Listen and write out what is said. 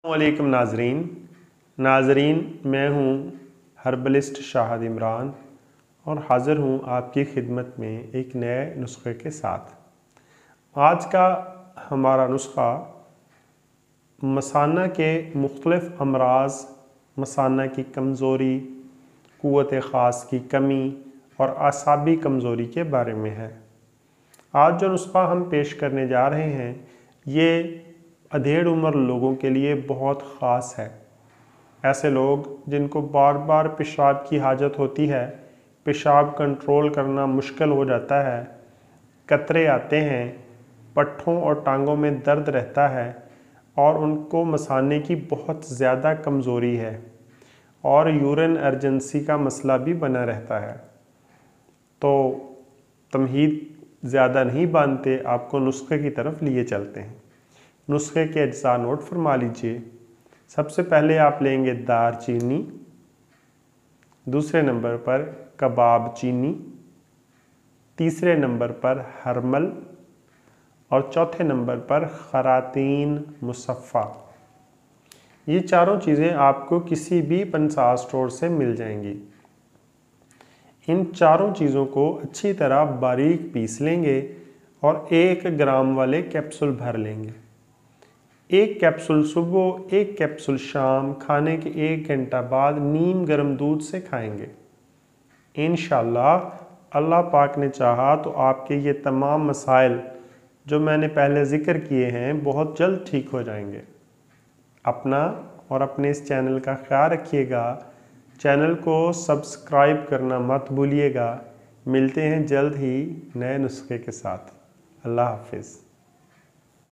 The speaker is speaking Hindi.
वालेकुम नाजरीन मैं हूँ हर्बलिस्ट शाहिद इमरान और हाज़िर हूँ आपकी खिदमत में एक नए नुस्खे के साथ। आज का हमारा नुस्खा मसाना के मुख्तलिफ़ अमराज, मसाना की कमज़ोरी, क़ुव्वत ख़ास की कमी और आसाबी कमज़ोरी के बारे में है। आज जो नुस्खा हम पेश करने जा रहे हैं ये अधेड़ उम्र लोगों के लिए बहुत ख़ास है। ऐसे लोग जिनको बार बार पेशाब की हाजत होती है, पेशाब कंट्रोल करना मुश्किल हो जाता है, कतरे आते हैं, पट्ठों और टांगों में दर्द रहता है और उनको मसाने की बहुत ज़्यादा कमज़ोरी है और यूरिन अर्जेंसी का मसला भी बना रहता है। तो तमहीद ज़्यादा नहीं बांधते, आपको नुस्खे की तरफ लिए चलते हैं। नुस्खे के अज्जा नोट फरमा लीजिए। सबसे पहले आप लेंगे दारचीनी, दूसरे नंबर पर कबाब चीनी, तीसरे नंबर पर हरमल और चौथे नंबर पर खरातीन मुसफ़ा। ये चारों चीज़ें आपको किसी भी पंसार स्टोर से मिल जाएंगी। इन चारों चीज़ों को अच्छी तरह बारीक पीस लेंगे और 1 ग्राम वाले कैप्सूल भर लेंगे। 1 कैप्सूल सुबह, 1 कैप्सूल शाम, खाने के 1 घंटा बाद नीम गर्म दूध से खाएंगे। इंशाअल्लाह अल्लाह पाक ने चाहा तो आपके ये तमाम मसाइल जो मैंने पहले ज़िक्र किए हैं बहुत जल्द ठीक हो जाएंगे। अपना और अपने इस चैनल का ख्याल रखिएगा। चैनल को सब्सक्राइब करना मत भूलिएगा। मिलते हैं जल्द ही नए नुस्खे के साथ। अल्लाह हाफिज़।